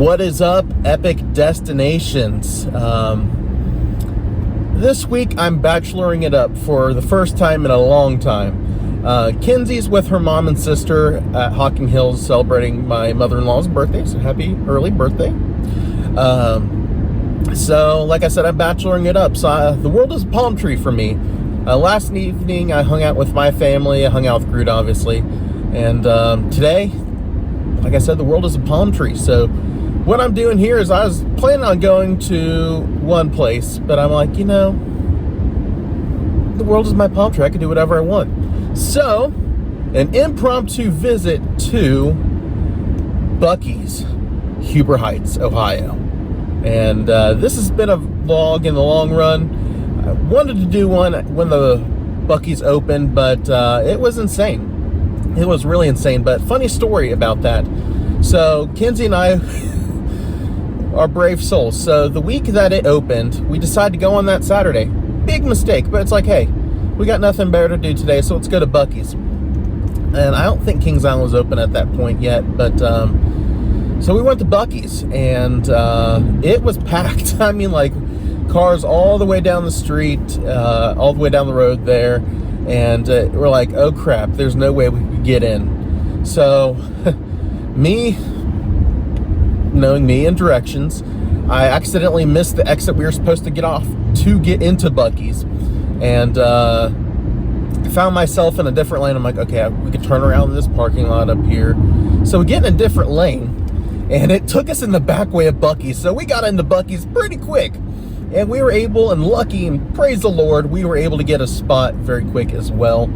What is up, epic destinations? This week I'm bacheloring it up for the first time in a long time. Kenzie's with her mom and sister at Hocking Hills celebrating my mother-in-law's birthday, so happy early birthday. So like I said, I'm bacheloring it up. So the world is a palm tree for me. Last evening I hung out with my family. I hung out with Groot, obviously. And today, like I said, the world is a palm tree. So what I'm doing here is I was planning on going to one place, but I'm like, you know, the world is my palm tree. I can do whatever I want. So, an impromptu visit to Buc-ee's, Huber Heights, Ohio. And this has been a vlog in the long run. I wanted to do one when the Buc-ee's opened, but it was insane. It was really insane. But funny story about that. So Kenzie and I are brave souls. So the week that it opened, we decided to go on that Saturday. Big mistake, but it's like, hey, we got nothing better to do today, so let's go to Buc-ee's. And I don't think Kings Island was open at that point yet, but so we went to Buc-ee's, and it was packed. I mean, like, cars all the way down the street, all the way down the road there, and we're like, oh crap, there's no way we could get in. So me, knowing me and directions, I accidentally missed the exit we were supposed to get off to get into Buc-ee's, and found myself in a different lane. I'm like, okay, we could turn around in this parking lot up here. So we get in a different lane, and it took us in the back way of Buc-ee's. So we got into Buc-ee's pretty quick, and we were able, and lucky, and praise the Lord, we were able to get a spot very quick as well.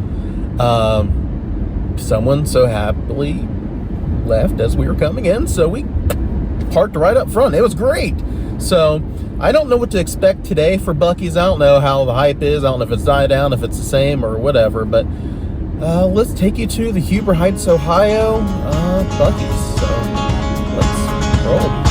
Someone so happily left as we were coming in, so we parked right up front. It was great. So I don't know what to expect today for Buc-ee's. I don't know how the hype is. I don't know if it's died down, if it's the same or whatever, but let's take you to the Huber Heights, Ohio Buc-ee's. So let's roll.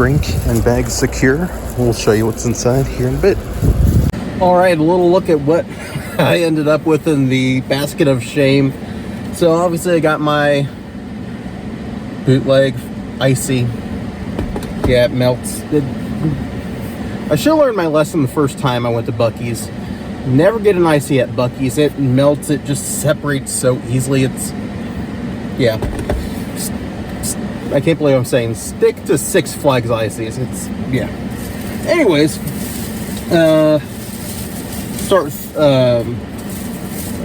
drink and bag secure. We'll show you what's inside here in a bit. All right, a little look at what I ended up with in the basket of shame. So obviously I got my bootleg icy. Yeah, it melts. I should have learned my lesson the first time I went to Buc-ee's. Never get an icy at Buc-ee's. It melts. It just separates so easily. It's, yeah. I can't believe I'm saying stick to Six Flags ices. It's, yeah. Anyways, start with, I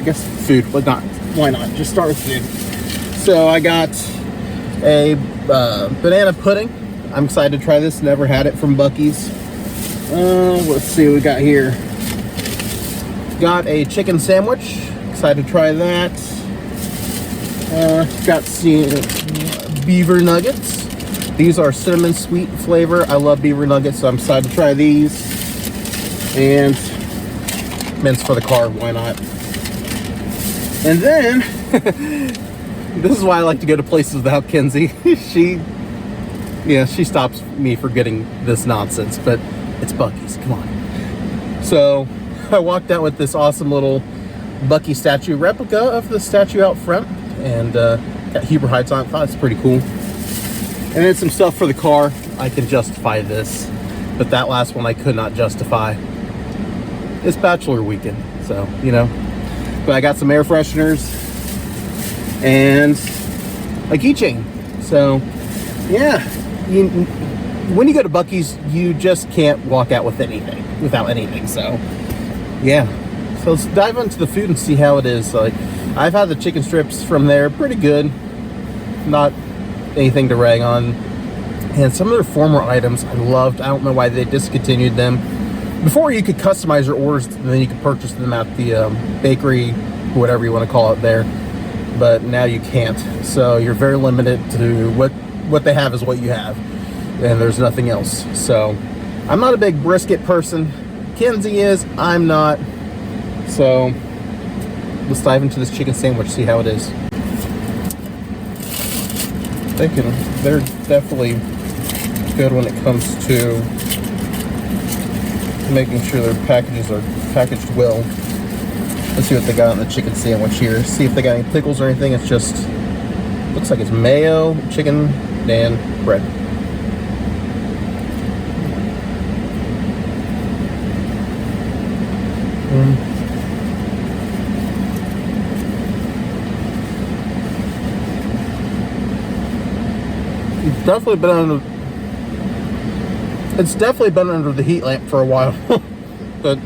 guess food. Why not? Just start with food. So I got a banana pudding. I'm excited to try this. Never had it from Buc-ee's. Let's see what we got here. Got a chicken sandwich. Excited to try that. Got some beaver nuggets. These are cinnamon sweet flavor. I love beaver nuggets, so I'm excited to try these. And mints for the car. Why not? And then this is why I like to go to places without Kenzie. She stops me for getting this nonsense, but it's Buc-ee's. Come on. So I walked out with this awesome little Buc-ee statue replica of the statue out front, and got Huber Heights on it. Thought it's pretty cool. And then some stuff for the car. I can justify this, but that last one I could not justify. It's bachelor weekend, so you know. But I got some air fresheners and a keychain. So yeah, when you go to Buc-ee's, you just can't walk out with anything without anything. So yeah, so let's dive into the food and see how it is. Like, I've had the chicken strips from there, pretty good, not anything to rag on. And some of their former items I loved. I don't know why they discontinued them. Before, you could customize your orders and then you could purchase them at the bakery, whatever you want to call it there, but now you can't. So you're very limited to what they have is what you have, and there's nothing else. So I'm not a big brisket person. Kenzie is. I'm not. So let's dive into this chicken sandwich, see how it is. They're definitely good when it comes to making sure their packages are packaged well. Let's see what they got on the chicken sandwich here. See if they got any pickles or anything. It's just, looks like it's mayo, chicken, and bread. It's definitely been under the heat lamp for a while. But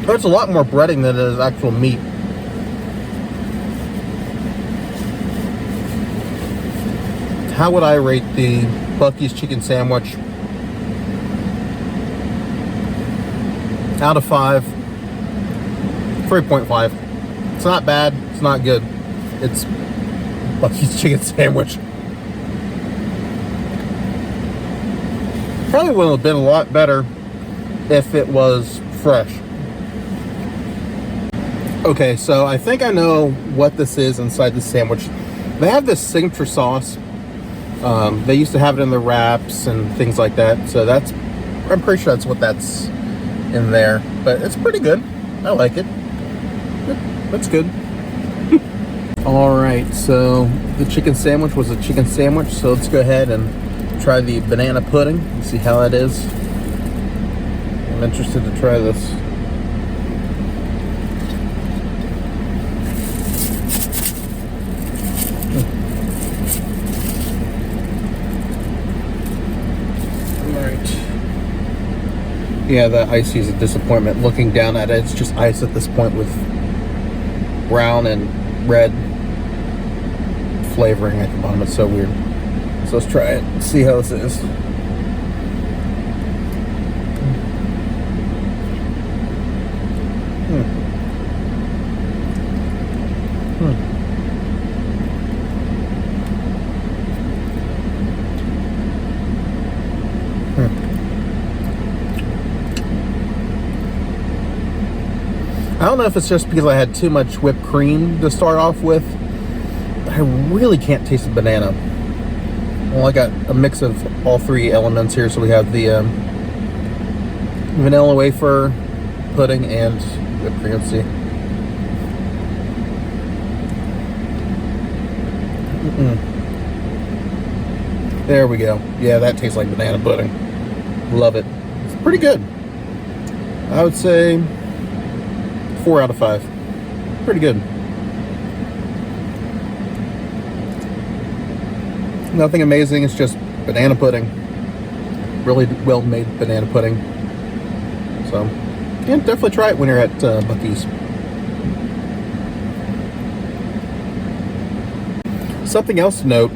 there's a lot more breading than it is actual meat. How would I rate the Buc-ee's chicken sandwich? Out of 5, 3.5. It's not bad, it's not good. It's Buc-ee's chicken sandwich. Probably would have been a lot better if it was fresh. Okay, so I think I know what this is inside the sandwich. They have this signature sauce. They used to have it in the wraps and things like that. So I'm pretty sure that's what that's in there. But it's pretty good. I like it. That's good. All right, so the chicken sandwich was a chicken sandwich. So let's go ahead and try the banana pudding and see how that is. I'm interested to try this. Yeah, that icy is a disappointment. Looking down at it, it's just ice at this point with brown and red flavoring at the bottom. It's so weird. So let's try it and see how this is. I don't know if it's just because I had too much whipped cream to start off with, but I really can't taste the banana. Well, I got a mix of all three elements here. So we have the vanilla wafer, pudding, and whipped cream. Let's see. There we go. Yeah, that tastes like banana pudding. Love it. It's pretty good. I would say 4 out of 5. Pretty good. Nothing amazing. It's just banana pudding. Really well made banana pudding. So, yeah, definitely try it when you're at Buc-ee's. Something else to note,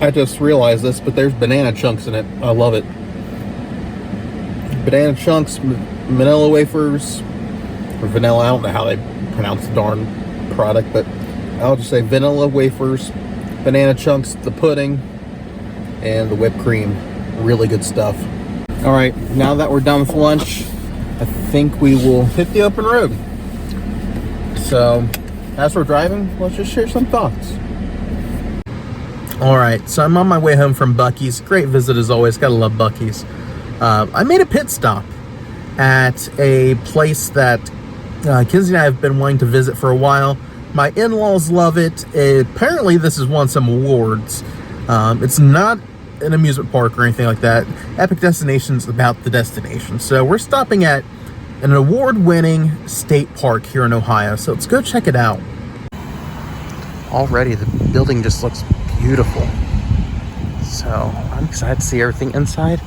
I just realized this, but there's banana chunks in it. I love it. Banana chunks, vanilla wafers, or vanilla, I don't know how they pronounce the darn product, but I'll just say vanilla wafers, banana chunks, the pudding, and the whipped cream. Really good stuff. All right, now that we're done with lunch, I think we will hit the open road. So, as we're driving, let's just share some thoughts. All right, so I'm on my way home from Buc-ee's. Great visit as always. Gotta love Buc-ee's. I made a pit stop at a place that Kinsey and I have been wanting to visit for a while. My in-laws love it. Apparently, this has won some awards. It's not an amusement park or anything like that. Epic Destination's about the destination. So we're stopping at an award-winning state park here in Ohio. So let's go check it out. Already, the building just looks beautiful. So I'm excited to see everything inside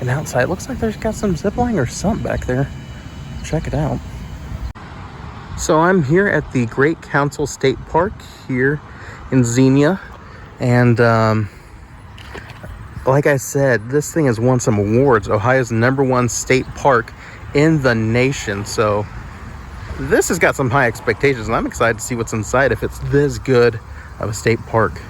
and outside. It looks like there's got some zip lining or something back there. Check it out. So I'm here at the Great Council State Park here in Xenia. And like I said, this thing has won some awards. Ohio's #1 state park in the nation. So this has got some high expectations, and I'm excited to see what's inside if it's this good of a state park.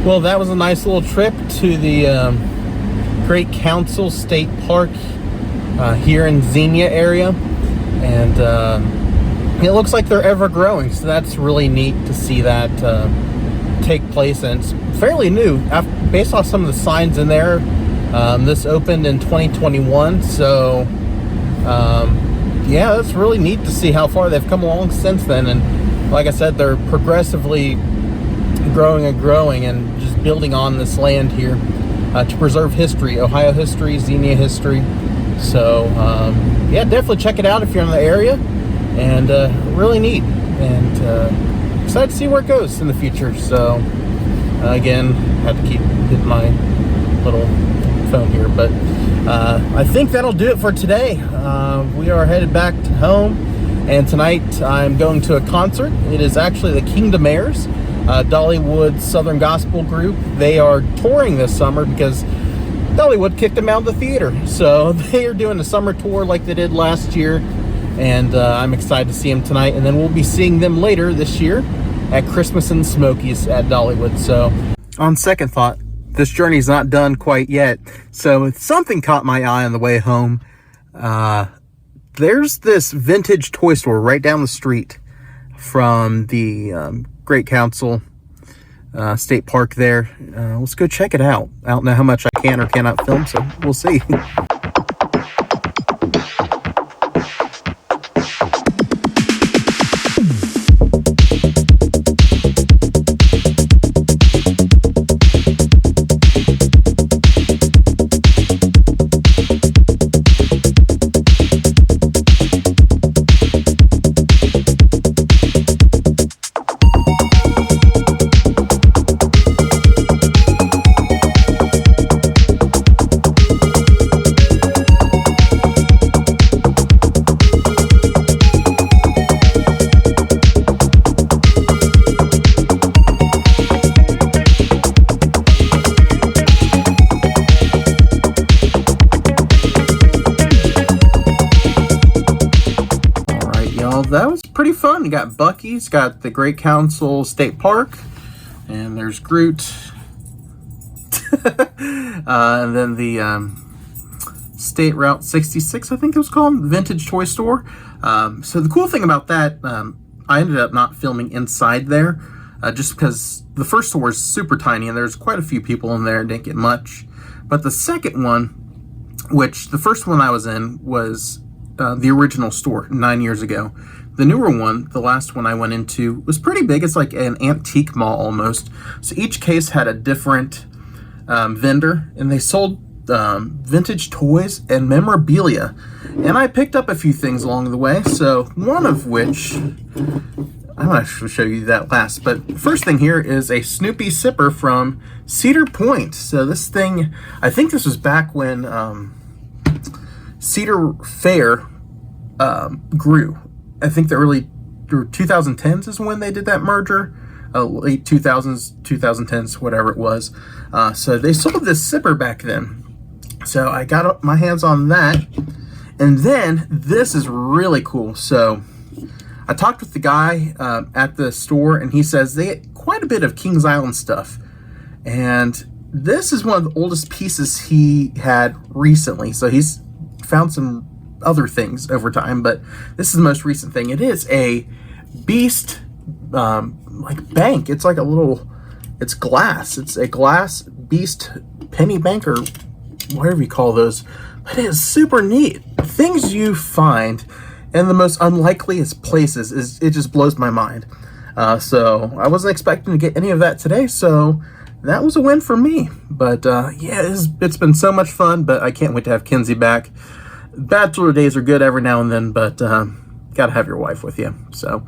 Well, that was a nice little trip to the Great Council State Park here in Xenia area, and it looks like they're ever growing, so that's really neat to see that take place. And it's fairly new based off some of the signs in there. This opened in 2021, so yeah, that's really neat to see how far they've come along since then. And like I said, they're progressively growing and just building on this land here to preserve history, Ohio history, Xenia history. So yeah, definitely check it out if you're in the area, and really neat, and excited to see where it goes in the future. So again, have to keep hitting my little phone here, but I think that'll do it for today. We are headed back to home, and tonight I'm going to a concert. It is actually the Kingdom Heirs, Dollywood Southern Gospel group. They are touring this summer because Dollywood kicked them out of the theater, so they are doing a summer tour like they did last year, and I'm excited to see them tonight. And then we'll be seeing them later this year at Christmas in the Smokies at Dollywood. So on second thought, this journey's not done quite yet, so something caught my eye on the way home. There's this vintage toy store right down the street from the Great Council State Park there. Let's go check it out. I don't know how much I can or cannot film, so we'll see. That was pretty fun. You got Buc-ee's, got the Great Council State Park, and there's Groot. And then the State Route 66, I think it was called, vintage toy store. So the cool thing about that, I ended up not filming inside there, just because the first store is super tiny and there's quite a few people in there and didn't get much. But the second one, which the first one I was in was the original store 9 years ago. The newer one, the last one I went into, was pretty big. It's like an antique mall almost. So each case had a different vendor, and they sold vintage toys and memorabilia. And I picked up a few things along the way. So one of which, I'm going to show you that last. But the first thing here is a Snoopy sipper from Cedar Point. So this thing, I think this was back when Cedar Fair grew. I think the early 2010s is when they did that merger, late 2000s, 2010s, whatever it was. So they sold this sipper back then. So I got my hands on that. And then this is really cool. So I talked with the guy at the store, and he says they had quite a bit of Kings Island stuff. And this is one of the oldest pieces he had recently. So he's found some other things over time, but this is the most recent thing. It is a beast like bank. It's like a little, it's glass. It's a glass beast penny bank, or whatever you call those. But it is super neat. Things you find in the most unlikeliest places, it just blows my mind. So I wasn't expecting to get any of that today, so that was a win for me. But yeah, it's been so much fun, but I can't wait to have Kinsey back. Bachelor days are good every now and then, but gotta have your wife with you. So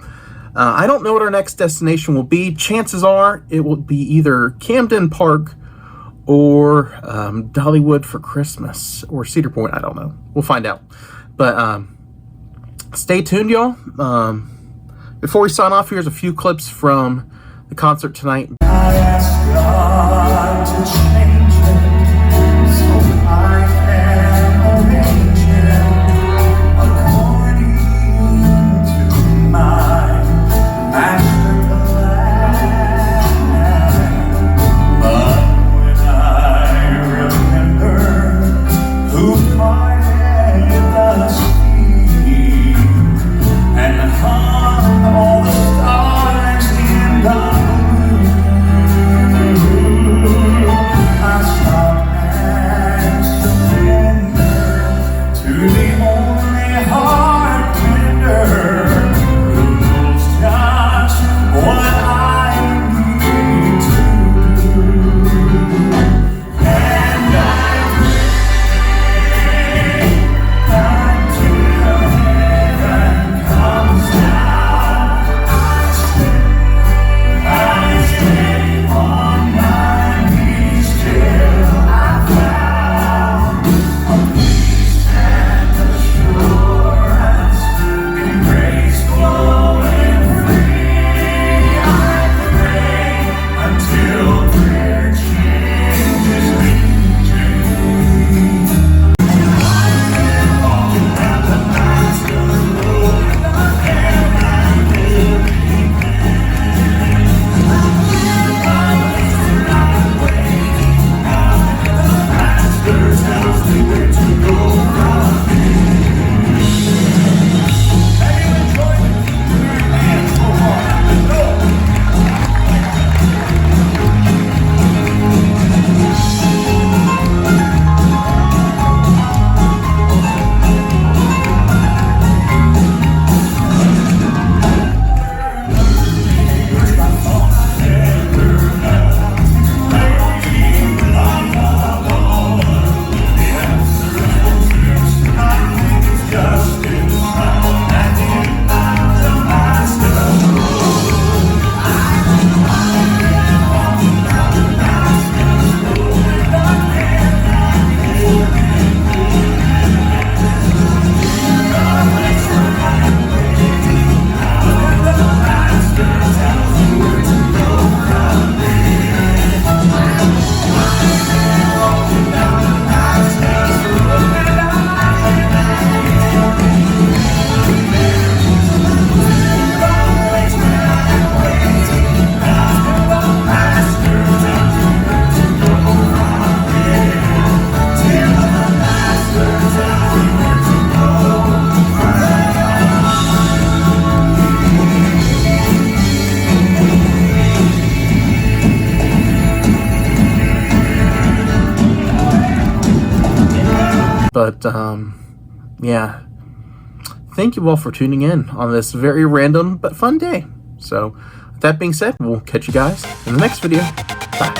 I don't know what our next destination will be. Chances are it will be either Camden Park or Dollywood for Christmas, or Cedar Point. I don't know. We'll find out. But stay tuned, y'all. Before we sign off, here's a few clips from the concert tonight. I ask God to change it so I can arrange it according to my master plan. But yeah, thank you all for tuning in on this very random but fun day. So with that being said, we'll catch you guys in the next video. Bye.